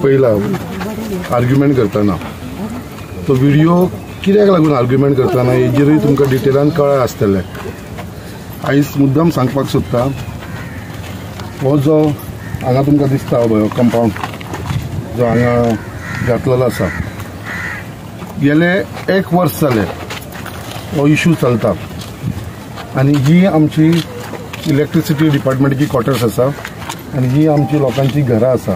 पहिला आर्ग्युमेंट करतना तो व्हिडिओ कित्याक लागून आर्ग्युमेंट करतना हेजेरूय तुमकां डिटेलान कळ्ळें आसतलें। आयज मुद्दाम सांगपाक सोदता, हो जो हांगा तुमकां दिसता हो कंपाउंड जो हांगा घातलेलो आसा, गेले 1 वर्स जालें हो इश्यू चलता आनी ही आमची इलेक्ट्रिसिटी डिपार्टमेंटाची क्वॉर्टर्स आसा आनी ही आमची लोकांची घरां आसा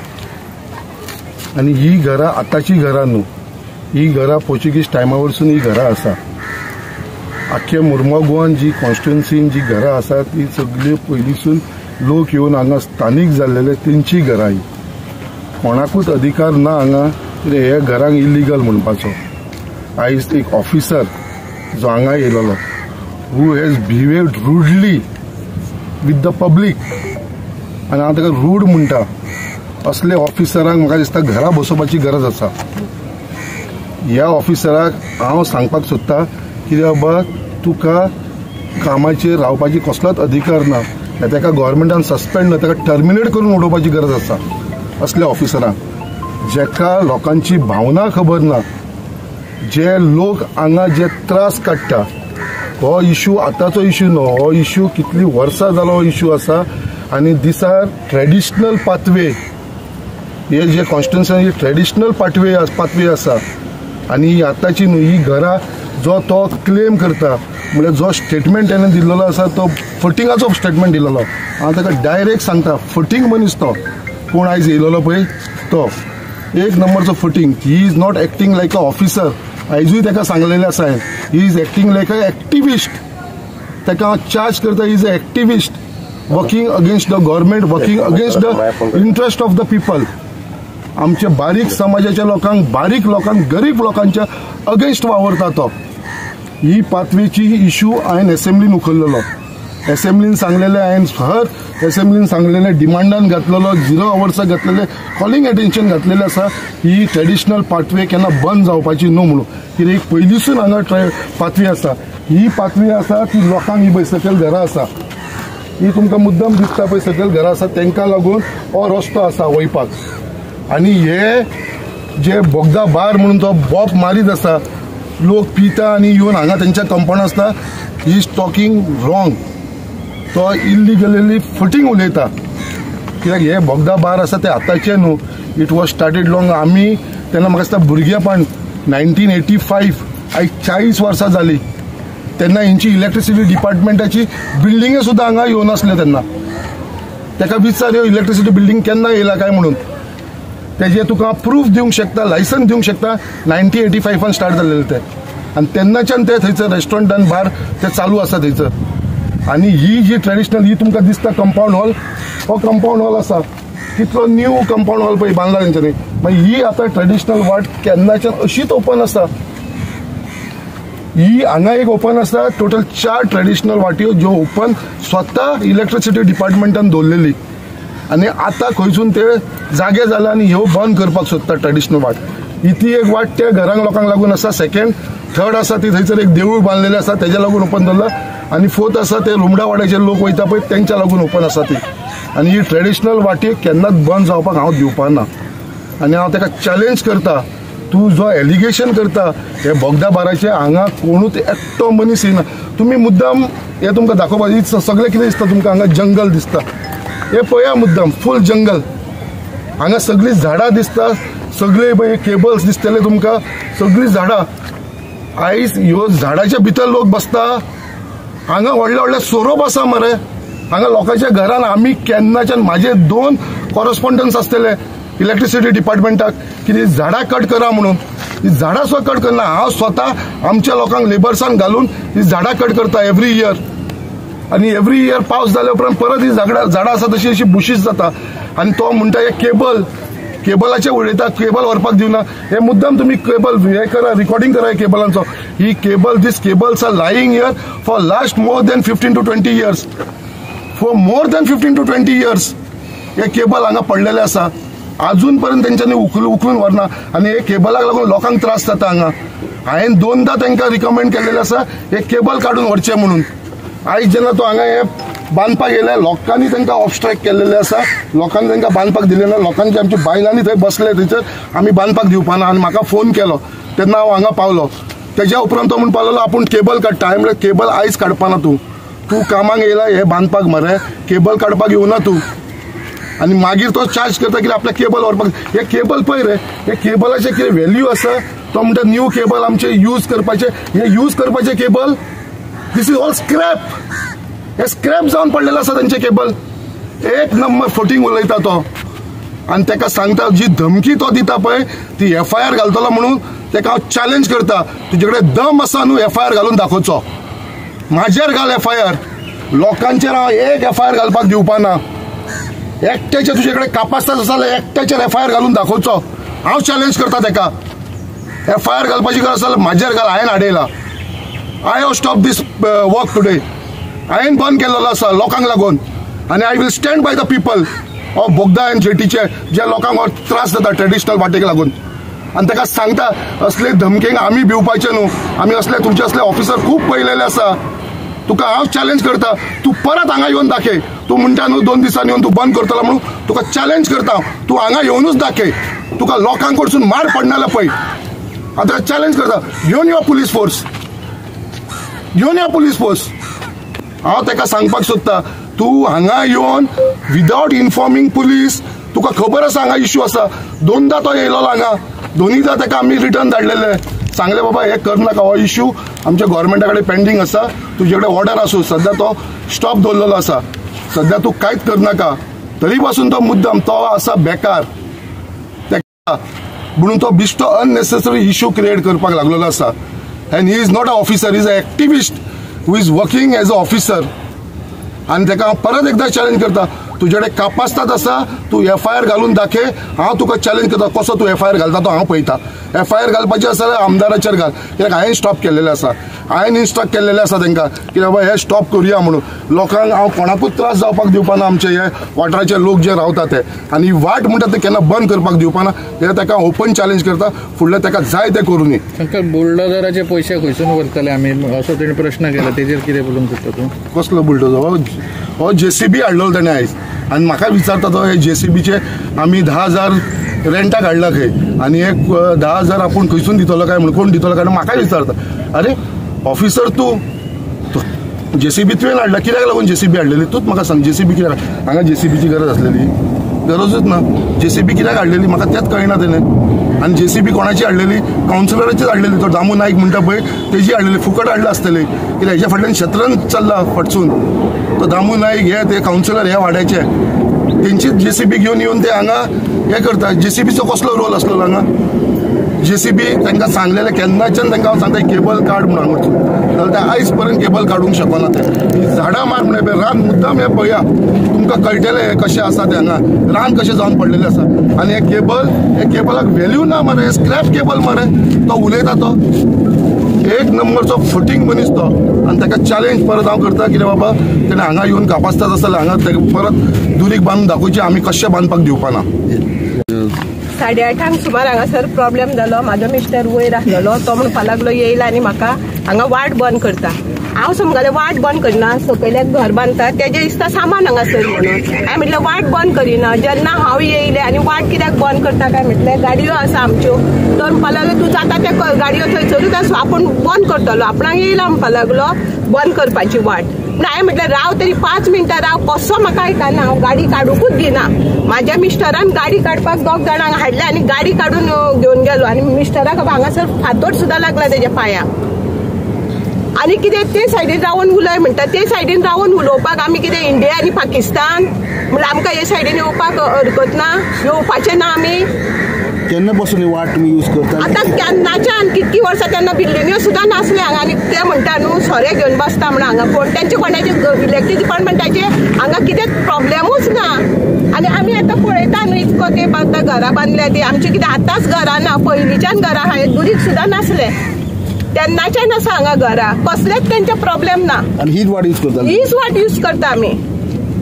आनी ही घरां आतांची घरां न्हू, ही घरां पोर्चुगीज टायमा वरसून ही घरां आसा। आख्खे मुर्मुगांवान जी कॉन्स्टिट्युएन्सीन जी घरां आसा ती सगळी पयलींसून लोक येवन हांगा स्थानीक जाल्लेले तेंची घरां ही, कोणाकूच अधिकार ना हांगा हे घरांक इलिगल म्हणपाचो। आयज एक ऑफिसर जो हांगा येयलोलो who has behaved rudely with the public आनी हांव ताका रूड म्हणटा, असले ऑफिसरांक म्हाका दिसता घरा बसोवपाची गरज आसा। ह्या ऑफिसराक हांव सांगपाक सोदता की बाबा तुका कामाचेर रावपाची कसलोच अधिकार ना, ताका गव्हर्मेंटान सस्पेंड ना, ताका टर्मिनेट करून उडोवपाची गरज आसा। असल्या ऑफिसरांक जेका लोकांची भावना खबर ना, जे लोक हांगा जे त्रास काडटा, हो इश्यू आतांचो इश्यू न्हू, हो इश्यू कितली वर्सां जालो हो इश्यू आसा। आनी दिस आर ट्रेडिशनल पाथवे, हे जे कॉन्स्टिट्युएन्सी ट्रेडिशनल पाथवे आसा आनी ही आतांची न्हू, ही घरां जो तो क्लेम करता म्हणजे जो स्टेटमेंट ताणें दिल्लो आसा तो फटिंगाचो स्टेटमेंट दिल्लो। हांव ताका डायरेक्ट सांगता, फटींग मनीस तो कोण आयज येयलोलो पळय तो 1 नंबरचो फटींग। He is not acting like a officer, आयजूय ताका सांगलेलें आसा he is acting like a activist. ताका हांव चार्ज करता, he is a activist working against the government, working against the interest of the people. आमच्या बारीक समाजाच्या लोकांक, बारीक लोकांक, गरीब लोकांच्या अगेन्स्ट वावरता तो। ही पाथवेची इश्यू हांवें एसेंब्लीन उखल्लेलो, एसेंब्लीन सांगलेले, हांवें हर एसेंब्लीन सांगलेले, डिमांडान घातलेलो, 0 आवर्साक घातलेले, कॉलिंग एटेन्शन घातलेले आसा ही ट्रेडिशनल पाथवे केन्ना बंद जावपाची न्हू म्हणून। कित्याक पयलींसून हांगा पाथवे आसा, ही पाथवे आसा ती लोकांक ही पळय सकयल घरां आसा, ही तुमकां मुद्दम दिसता पळय सकयल घरां आसा तांकां लागून हो रस्तो आसा वयपाक। आनी हे जे बोगदा बार म्हणून तो बॉप मारीत आसा, लोक पिता आनी येवन हांगा तेंच्या कंपाउंड आसता, ही इज टॉकिंग रॉंग। तो इलिगली फटींग उलयता, कित्याक हे बोगदा बार आसा ते आतांचे न्हू, इट वॉज स्टार्टेड लॉंग। आमी तेन्ना म्हाका दिसता भुरगेपण 1985 आयज 40 वर्सां जाली, तेन्ना हेंची इलेक्ट्रिसिटी डिपार्टमेंटाची बिल्डिंगे सुद्दां हांगा येवन आसले तेन्ना। ताका विचार इलेक्ट्रिसिटी बिल्डिंग केन्ना येयला काय म्हणून, तेजे तुका प्रूफ दिवंक शकता, लायसन दिवंक शकता। 1985 स्टार्ट जाल्लेले ते आनी तेन्नाच्यान ते थंयसर रेस्टॉरंट आनी बार ते चालू आसा थंयसर। आनी ही जी ट्रेडिशनल ही तुमकां दिसता कंपाउंड हॉल, हो कंपाउंड हॉल आसा, कितलो न्यू कंपाउंड हॉल पळय बांदला तेंच्यांनी। मागीर ही आतां ट्रेडिशनल वाट केन्नाच्यान अशीच ओपन आसा, ही हांगा एक ओपन आसा, टोटल 4 ट्रेडिशनल वाट्यो ज्यो ओपन स्वता इलेक्ट्रिसिटी डिपार्टमेंटान दवरलेली आनी आतां खंयसून ते जागे जाला आनी ह्यो बंद करपाक सोदता ट्रेडिशनल वाट। ती एक वाट त्या घरांक लोकांक लागून आसा, सेकंड थर्ड आसा ती थंयसर एक देवूळ बांदलेलें आसा तेज्या लागून ओपन दवरला, आनी फोर्थ आसा ते रुमडा वाड्याचे लोक वयता पळय तेंच्या लागून ओपन आसा ती। आनी ही ट्रेडिशनल वाटेक केन्नाच बंद जावपाक हांव दिवपा ना आनी हांव ताका चॅलेंज करता, तूं जो एलिगेशन करता हे बोगदा बाराचे हांगा कोणूच एकटो मनीस येना। तुमी मुद्दाम हे तुमकां दाखोवपाक सगळें कितें दिसता तुमकां, हांगा जंगल दिसता, हे पळया मुद्दाम फूल जंगल, हांगा सगळीं झाडां दिसता, सगळे पळय केबल्स दिसतले तुमकां, सगळीं झाडां। आयज ह्यो झाडाच्या भितर लोक बसता, हांगा व्हडले व्हडले सोरोप आसा मरे, हांगा लोकांच्या घरान आमी केन्नाच्यान म्हाजे 2 कॉरस्पॉन्डन्स आसतले इलेक्ट्रिसिटी डिपार्टमेंटाक की झाडां कट करा म्हणून, ही झाडां सुद्दां कट करना। हांव स्वता आमच्या लोकांक लेबर्सांक घालून ही झाडां कट करता एवरी इयर, आनी एवरी इयर पावस जाल्या उपरांत परत ही झाडां आसा तशी अशी बुशीस जाता। आनी तो म्हणटा हे केबलाचे उडयता, केबल व्हरपाक दिवना। हे मुद्दाम तुम्ही केबल हे करा, रिकॉर्डिंग करा केबलांचो। ही cable, this cables are lying here for last more than 15 to 20 years, for more than 15 to 20 years हे केबल हांगा पडलेले आसा, अजून पर्यंत तेंच्यांनी उखलून व्हरना आनी हे केबलाक लागून लोकांक त्रास जाता हांगा। हांवें 2दा तांकां रिकमेंड केल्लेलें आसा हे केबल काडून व्हरचें म्हणून। आयज जेन्ना तो हांगा हे बांदपाक येयले, लोकांनी तांकां ऑब्स्ट्रॅक्ट केल्लेले आसा, लोकांनी तांकां बांदपाक दिले ना, लोकांची आमची बायलांनी थंय बसले थंयसर आमी बांदपाक दिवपाना आनी म्हाका फोन केलो तेन्ना हांव हांगा पावलो. तेज्या उपरांत तो म्हणून पावलो आपूण केबल काडटा. हांवें म्हणलें केबल आयज काडपाना तूं कामाक येयला हे बांदपाक मरे, केबल काडपाक येवना तूं. आनी मागीर तो चार्ज करता कितें आपल्या केबल व्हरपाक. हे केबल पळय रे, हे केबलाचे कितें व्हॅल्यू आसा. तो म्हणटा न्यू केबल आमचे यूज करपाचे, हे यूज करपाचे cable this is all scrap. हे स्क्रॅप जावन पडलेले आसा तांचे केबल. एक नंबर फटींग उलयता तो. आनी ताका सांगता जी धमकी तो दिता पळय ती FIR घालतलो म्हणून ताका हांव चॅलेंज करता. तुजे कडेन दम आसा न्हू FIR घालून दाखोवचो. म्हाजेर घाल FIR. लोकांचेर हांव एक FIR घालपाक दिवपाना. एकट्याचे तुजे कडेन कापास्ताद आसा जाल्यार एकट्याचेर FIR घालून दाखोवचो. हांव चॅलेंज करता ताका. FIR घालपाची गरज आसा म्हाजेर घाल. हांवें हाडयला. I have stop this work today. हांवें बंद केल्लो आसा लोकांक लागून. आनी I will stand by the people of Bogda and जेटीचे जे लोकांक त्रास जाता ट्रेडिशनल वाटेक लागून. आनी ताका सांगता असले धमकेक आमी भिवपाचे न्हू. आमी असले तुमचे असले ऑफिसर खूब पळयलेले आसा. तुका हांव चॅलेंज करता. तूं परत हांगा येवन दाखय. तूं म्हणटा न्हू 2 दिसांनी येवन तूं बंद करतलो म्हणून. तुका चॅलेंज करता. तूं हांगा येवनूच दाखय. तुका लोकांक कडसून मार पडना जाल्यार पळय. आतां चॅलेंज करता. घेवन यो पुलीस फोर्स. घेवन यो पुलीस फोर्स. हांव ताका सांगपाक सोदता तूं हांगा येवन विदाउट इन्फॉर्मिंग पुलीस. तुका खबर आसा हांगा इश्यू आसा. 2दा तो येयलो हांगा. 2दा ताका आमी रिटर्न धाडलेले. सांगले बाबा हे कर नाका, हो इश्यू आमच्या गव्हर्मेंटा कडेन पेंडींग आसा. तुजे कडेन ऑर्डर आसूं. सध्या तो स्टॉप दवरलेलो आसा. सध्या तूं कांयच कर नाका. तरी पासून तो मुद्दाम तो आसा बेकार. म्हणून तो बिश्तो अननेसेसरी इश्यू क्रिएट करपाक लागलेलो आसा. And he is not a officer, he is a activist who is working as a officer. आनी ताका हांव परत एकदा चॅलेंज करता. तुजे कडेन कापास्ताद आसा. तूं FIR घालून दाखय. हांव तुका चॅलेंज करता. कसो तूं FIR घालता तो हांव पळयता. FIR घालपाचें आसा जाल्यार आमदाराचेर घाल. कित्याक हांवें स्टॉप केल्लेले आसा. हांवें इन्स्ट्रक्ट केल्लेले आसा तांकां की बाबा हे स्टॉप करुया म्हणून. लोकांक हांव कोणाकूच त्रास जावपाक दिवपाना. आमचे हे वाठाराचे लोक जे रावता ते. आनी वाट म्हणटा ते केन्ना बंद करपाक दिवपाना. हे ताका ओपन चॅलेंज करता. फुडले ताका जाय ते करून दी. तांकां बुलडोजराचे पयशे खंयसून व्हरतले आमी असो तेणी प्रश्न केला. तेजेर कितें बोलूंक सोदता तूं? कसलो बुलडोजर? हो JCB हाडलो ताणें आयज. आनी म्हाका विचारता तो हे JCBचे आमी 10,000 रेंटाक हाडला खंय आनी एक 10,000 आपूण खंयसून दितलो काय म्हणून कोण दितलो काय म्हाका विचारता. अरे ऑफिसर तूं JCB तुवें हाडला. कित्याक लागून JCB हाडलेली तूंच म्हाका सांग. JCB कित्याक हांगा JCBची गरज आसलेली? गरजूच ना. JCB कित्याक हाडलेली म्हाका तेंच कळना तेणें. आनी JCB कोणाची हाडलेली? कावन्सिलराचीच हाडलेली. तो दामू नायक म्हणटा पळय तेजी हाडलेली. फुकट हाडला आसतली. कित्याक हेच्या फाटल्यान शेत्रान चल्ला फटसून. तो दामू नायक हे ते कावन्सिलर हे वाड्याचे तेंचीच JCB घेवन येवन ते हांगा हे करता. JCBचो कसलो रोल आसलो हांगा? JCB तांकां सांगलेलें केन्नाच्यान तांकां हांव सांगता केबल काड म्हणून हांगा जाल्यार ते आयज पर्यंत केबल काडूंक शकना. ते झाडां मार म्हणून रान मुद्दाम हे पळया. तुमकां कळटलें हे कशें आसा ते हांगा रान कशें जावन पडलेलें आसा. आनी हे केबलाक व्हॅल्यू ना मरे. स्क्रॅप केबल मरे. तो उलयता तो एक नंबरचो फटींग मनीस तो. आनी ताका चॅलेंज परत हांव करता कितें बाबा तेणें हांगा येवन कापास्ताद आसा जाल्यार हांगा ताका परत दुरीक बांदून दाखोवची. आमी कशें बांदपाक दिवपाना. 8:30 सुमार हांगासर प्रॉब्लेम जालो. म्हाजो मिस्टर वयर आसलेलो. तो म्हणपाक लागलो येयला आनी म्हाका हांगा वाट बंद करता. हांव समजलें वाट बंद करना. सकयल्याक घर बांदता तेजें दिसता सामान हांगासर म्हणून. हांवें म्हटलें वाट बंद करिना. जेन्ना हांव येयलें आनी वाट कित्याक बंद करता काय म्हटलें गाडयो आसा आमच्यो. तो म्हणपाक लागलो तूं जाता ते गाडयो थंयसरूच आसूं आपूण बंद करतलो. आपणाक येयला म्हणपाक लागलो बंद करपाची वाट. पूण हांवें म्हटलें राव तरी 5 मिनटां राव. कसो म्हाका आयकना. हांव गाडी काडूंकूच दिना. म्हाज्या मिस्टरान गाडी काडपाक 2 जाणांक हाडले आनी गाडी काडून घेवन गेलो. आनी मिस्टराक हांगासर फातोड सुद्दां लागला तेज्या पांयाक. आनी कितें ते सायडीन रावन उलय म्हणटा. ते सायडीन रावन उलोवपाक आमी कितें इंडिया आनी पाकिस्तान म्हणल्यार आमकां हे सायडीन येवपाक हरकत ना. येवपाचें ना आमी. केन्ना पासून वाट तुमी यूज करता? आतां केन्नाच्यान कितकी वर्सां तेन्ना बिल्डिंग्यो सुद्दां नासले हांगा. आनी ते म्हणटा न्हू सोरे घेवन बसता म्हणून हांगा कोण तेंचे कोणाचे इलेक्ट्रीक डिपार्टमेंटाचे हांगा कितें प्रॉब्लेमूच ना. आनी आमी आतां पळयता न्हू इतको ते आतां घरां बांदल्या ती आमची कितें आतांच घरां ना. पयलींच्यान घरां आहा. दुरीक सुद्दां नासले. तेन्नाच्यान आसा हांगा घरां. कसलेच तेंचे प्रॉब्लेम ना. आनी हीच वाट यूज करता? हीच वाट यूज करता आमी.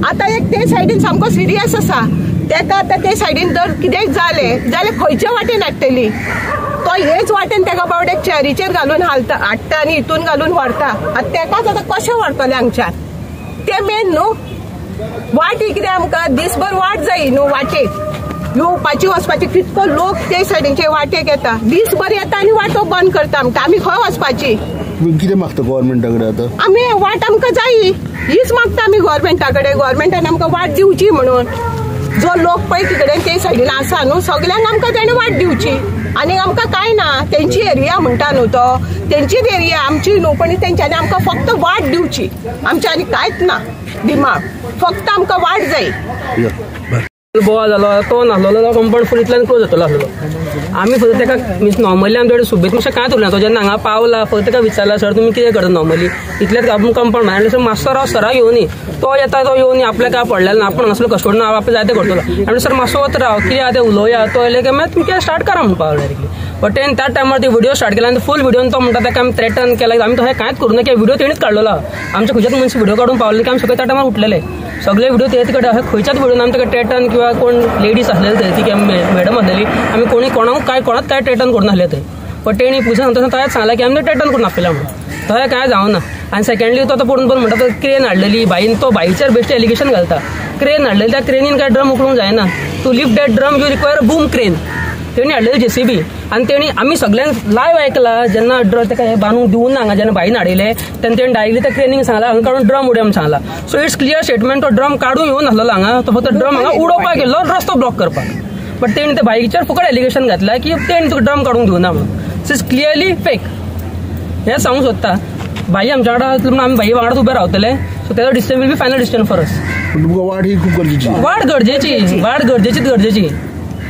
आतां एक ते सायडीन सामको सिरियस आसा. तेका आतां ते सायडीन जर कितेंय जालें जाल्यार खंयच्या वाटेन हाडटली? तो हेच वाटेन तेका बावड्याक चॅरीचेर घालून हाडटा आनी हितून घालून व्हरता. आतां तेकाच आतां कशें व्हरतले हांगच्यान? ते मेन न्हू. वाट ही कितें आमकां दिसभर वाट जाय न्हू. वाटेक येवपाची वचपाची कितको लोक ते सायडीचे वाटेक येता. दिसभर येता आनी वाटो बंद करता आमकां. आमी खंय वचपाची. तुम्ही कितें मागता गव्हर्नमेंटा कडेन आतां? आमी वाट आमकां जाय हीच मागता आमी गव्हर्नमेंटा कडेन. गव्हर्नमेंटान आमकां वाट दिवची म्हणून. जो लोक पळय तिकडे ते सायडीन आसा न्हू सगळ्यांक आमकां तेणें वाट दिवची. आनी आमकां कांय ना. तेंची एरिया म्हणटा न्हू तो. तेंचीच एरिया आमची न्हू. पण तेंच्यांनी आमकां फक्त वाट दिवची. आमच्या आनी कांयच ना दिमाग. फक्त आमकां वाट जाय. बोवा जालो तो नासलो तो कंपाऊंड फूल इतल्यान क्लोज जातलो आसलो. आमी फक्त तेका मीन्स नॉर्मली आमचे कडेन सुबेज मातशें कांयच उरना. तो जेन्ना हांगा पावला फक्त तेका विचारला सर तुमी कितें करता नॉर्मली इतलेंच आपूण कंपाऊंड भायर सर मातसो राव सरा येवनी. तो येता तो येवनी आपल्या काय पडलेलो ना. आपण हांगासलो कस्टोडियन हांव आपले जाय ते करतलो. आनी सर मातसो वत राव कितें आतां उलोवया. तो येयले की मागीर तुमी स्टार्ट करा म्हणून पावलो डायरेक्टली. बट तेणें त्या टायमार ती व्हिडिओ स्टार्ट केला आनी फूल व्हिडिओन तो म्हणटा तेका आमी थ्रेटन केला. आमी तशें कांयच करूं ना की व्हिडिओ तेणीच काडलेलो. आमच्या खंयच्याच मनीस व्हिडिओ काडून पावले की आमी सगळे त्या टायमार उठलेले. सगळे व्हिडिओ तेच कडेन अशें खंयच्याच व्हिडिओन आमी तेका थ्रेटन किंवा कोण लेडीज आसलेली थंय ती मॅडम आसलेली आमी कोणाक काय थ्रेटन करून नासले थंय. पण तेणी पुलिसांक सांगता तशें सांगलें की आमी थ्रेटन करून आपल्याला म्हणून. तशें कांय जावना. आनी सेकंडली तो पळोवन म्हणटा तो क्रेन हाडलेली बाईन तो बाईचेर बेश्ट एलिगेशन घालता. क्रेन हाडलेली त्या क्रेनीन काय ड्रम उखलूंक जायना. To lift that drum you require a boom crane. तेणी हाडलेली JCB आनी तेणी आमी सगळ्यांक लायव्ह आयकला जेन्ना तेका हे बांदूंक दिवून ना हांगा जेन्ना बाईन हाडयले तेन्ना तेणी डायरेक्टली त्या क्रेनीक सांगला हांगा काडून ड्रम उडय म्हणून सांगला. सो इट्स क्लियर स्टेटमेंट तो ड्रम काडून येवन नासलो हांगा. तो फक्त ड्रम हांगा उडोवपाक गेल्लो रस्तो ब्लॉक करपाक. बट तेणी त्या बाईकचेर फुकट एलिगेशन घातला की तेणी तुका ड्रम काडूंक दिवना म्हणून. It's is clearly fake. हें सांगूंक सोदता. बाई आमच्या वांगडा आसली म्हणून आमी बाई वांगडाच उबे रावतले. सो तेजो decision will be final decision for अस. तुमकां वाट ही खूब गरजेची. वाट गरजेची.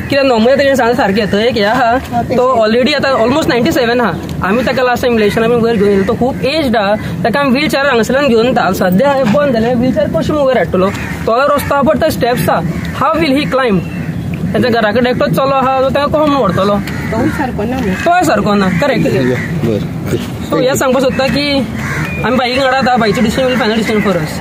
कित्याक नॉर्मली तेणें सांगलें सारकें थंय एक हें आहा तो ऑलरेडी आतां ऑलमोस्ट 97 आहा. आमी ताका लास्ट टायम इलेक्शन आमी वयर घेवन येयलो. तो खूब एज्ड आहा. ताका आमी व्हीलचॅर हांगासरल्यान घेवन येता. सद्या बंद जालें व्हीलचॅर कशें वयर हाडटलो. तो रस्तो आहा बट ते स्टेप्स आहा. हाव वील ही क्लायंब. ताच्या घरा कडेन एकटोच चलो आहा तो ताका कसो व्हरतलो. तोय सारको ना. करेक्ट. सो हें सांगपाक सोदता की आमी बाईक वांगडा आतां बाईचें decision will final decision for us.